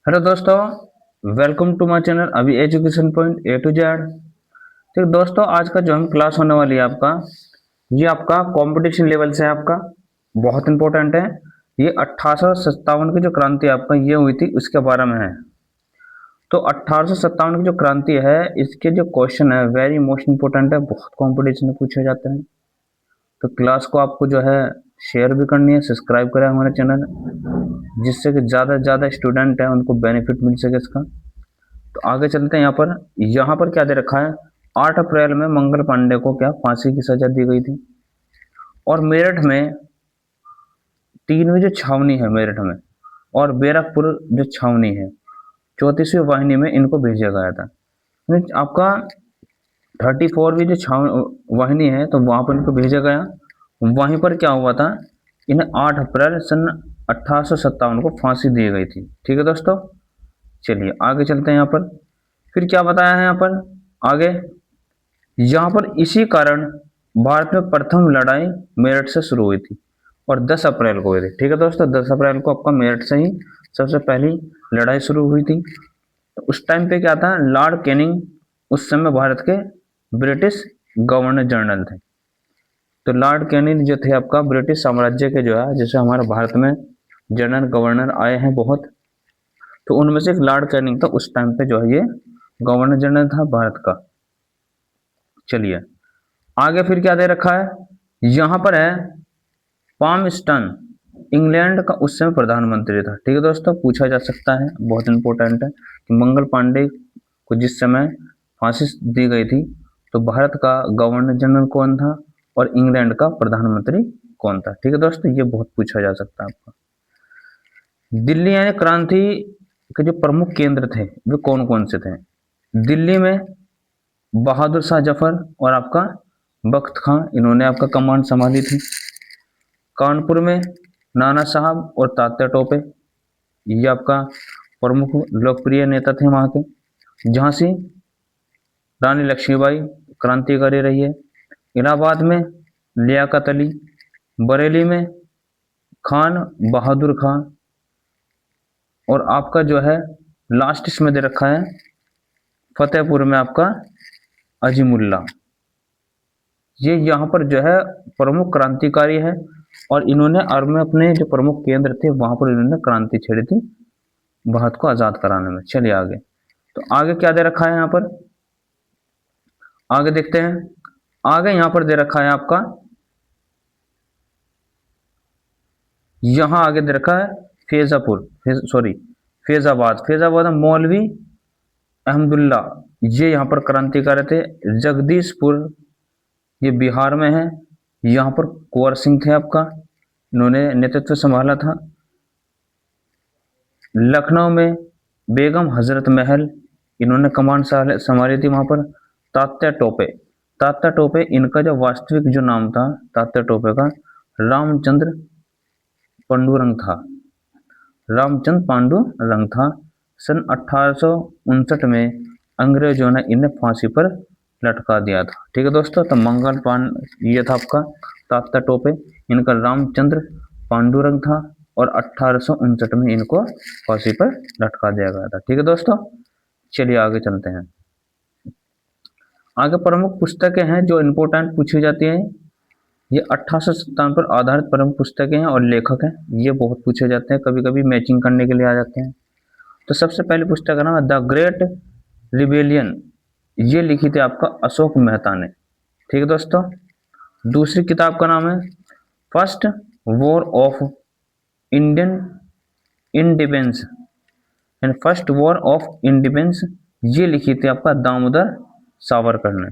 Hello दोस्तों, welcome to my channel अभी education point A to Z. तो दोस्तों, आज का जो हम क्लास होने वाली है आपका, ये आपका कंपटीशन लेवल से है आपका, बहुत इंपॉर्टेंट है। ये 1857 की जो क्रांति है आपका ये हुई थी, उसके बारे में है। तो 1857 की जो क्रांति है, इसके जो क्वेश्चन है वेरी मोस्ट इंपॉर्टेंट है, बहुत कंपटीशन में पूछे जाते हैं। तो क्लास को आपको जो है शेयर भी करनी है, सब्सक्राइब करें हमारे चैनल, जिससे कि ज़्यादा से ज़्यादा स्टूडेंट है उनको बेनिफिट मिल सके इसका। तो आगे चलते हैं। यहाँ पर क्या दे रखा है, 8 अप्रैल में मंगल पांडे को क्या फांसी की सजा दी गई थी। और मेरठ में 3वीं जो छावनी है मेरठ में, और बैरकपुर जो छावनी है 34वीं वाहिनी में इनको भेजा गया था। आपका 34वीं जो छाव वाहिनी है तो वहां पर इनको भेजा गया। वहीं पर क्या हुआ था, इन्हें 8 अप्रैल सन 1857 को फांसी दी गई थी। ठीक है दोस्तों, चलिए आगे चलते हैं। यहाँ पर फिर क्या बताया है यहाँ पर आगे, यहाँ पर इसी कारण भारत में प्रथम लड़ाई मेरठ से शुरू हुई थी और 10 अप्रैल को हुई थी। ठीक है दोस्तों, 10 अप्रैल को आपका मेरठ से ही सबसे पहली लड़ाई शुरू हुई थी। तो उस टाइम पे क्या था, लॉर्ड कैनिंग उस समय भारत के ब्रिटिश गवर्नर जनरल थे। तो लॉर्ड कैनिंग जो थे आपका ब्रिटिश साम्राज्य के जो है, जैसे हमारे भारत में जनरल गवर्नर आए हैं बहुत, तो उनमें से एक लॉर्ड कैनिंग था उस टाइम पे जो है ये गवर्नर जनरल था भारत का। चलिए आगे फिर क्या दे रखा है, यहाँ पर है पामस्टन इंग्लैंड का उस समय प्रधानमंत्री था। ठीक है दोस्तों, पूछा जा सकता है, बहुत इंपॉर्टेंट है कि मंगल पांडे को जिस समय फांसी दी गई थी तो भारत का गवर्नर जनरल कौन था और इंग्लैंड का प्रधानमंत्री कौन था। ठीक है दोस्तों, ये बहुत पूछा जा सकता है आपका। दिल्ली यानी क्रांति के जो प्रमुख केंद्र थे वे कौन कौन से थे। दिल्ली में बहादुर शाह जफर और आपका बख्त खां, इन्होंने आपका कमांड संभाली थी। कानपुर में नाना साहब और तात्या टोपे, ये आपका प्रमुख लोकप्रिय नेता थे वहाँ के। झांसी रानी लक्ष्मीबाई क्रांतिकारी रही है। इलाहाबाद में लियाकत अली। बरेली में खान बहादुर खान। और आपका जो है लास्ट इसमें दे रखा है फतेहपुर में आपका अजीमुल्ला। ये यहाँ पर जो है प्रमुख क्रांतिकारी है और इन्होंने और में अपने जो प्रमुख केंद्र थे वहां पर इन्होंने क्रांति छेड़ी थी भारत को आजाद कराने में। चलिए आगे, तो आगे क्या दे रखा है यहाँ पर, आगे देखते हैं। आगे यहाँ पर दे रखा है आपका, यहाँ आगे दे रखा है फैजापुर, सॉरी फैजाबाद। फैजाबाद में मौलवी अहमदुल्ला, ये यहाँ पर क्रांतिकारी थे। जगदीशपुर ये बिहार में है, यहाँ पर कुंवर सिंह थे आपका, इन्होंने नेतृत्व संभाला था। लखनऊ में बेगम हजरत महल, इन्होंने कमांड संभाली थी वहां पर। तात्या टोपे, तात्या टोपे इनका जो वास्तविक जो नाम था तात्या टोपे का रामचंद्र पांडुरंग था, रामचंद्र पांडुरंग था। सन 1859 में अंग्रेजों ने इन्हें फांसी पर लटका दिया था। ठीक है दोस्तों, तो मंगल पान ये था आपका तात्या टोपे, इनका रामचंद्र पांडुरंग था और 1859 में इनको फांसी पर लटका दिया गया था। ठीक है दोस्तों, चलिए आगे चलते हैं। आगे प्रमुख पुस्तकें हैं जो इम्पोर्टेंट पूछी जाती हैं, ये 1857 पर आधारित प्रमुख पुस्तकें हैं और लेखक हैं, ये बहुत पूछे जाते हैं, कभी कभी मैचिंग करने के लिए आ जाते हैं। तो सबसे पहली पुस्तक का नाम है द ग्रेट रिबेलियन, ये लिखी थी आपका अशोक मेहता ने। ठीक है दोस्तों, दूसरी किताब का नाम है first war of Indian independence and first war of independence, ये लिखी थी आपका दामोदर सावरकर ने।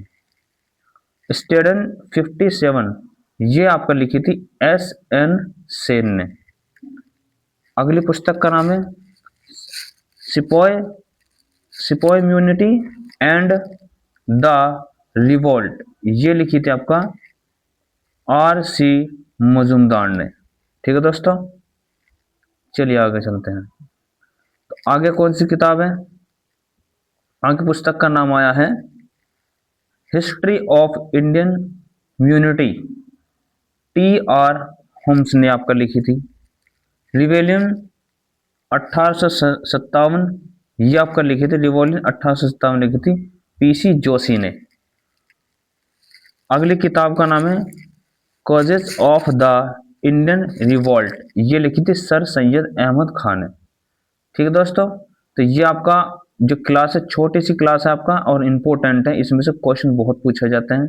स्टेडन 57, ये आपका लिखी थी एस एन सेन ने। अगली पुस्तक का नाम है sepoy sepoy immunity and the revolt, ये लिखी थी आपका आर सी मजुमदार ने। ठीक है दोस्तों, चलिए आगे चलते हैं। तो आगे कौन सी किताब है, आगे पुस्तक का नाम आया है history of Indian unity, T R Holmes ने आपका लिखी थी। रिवेलियन 1857 ये आपका लिखी थी, रिवॉल्यूशन 1857 लिखी थी पीसी जोशी ने। अगली किताब का नाम है causes of the Indian revolt, ये लिखी थी सर सैयद अहमद खान ने। ठीक है दोस्तों, तो ये आपका जो क्लास है छोटी सी क्लास है आपका और इम्पोर्टेंट है, इसमें से क्वेश्चन बहुत पूछे जाते हैं।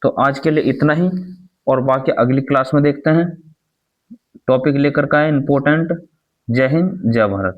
तो आज के लिए इतना ही, और बाकी अगली क्लास में देखते हैं। टॉपिक लेकर का है इम्पोर्टेंट। जय हिंद, जय भारत।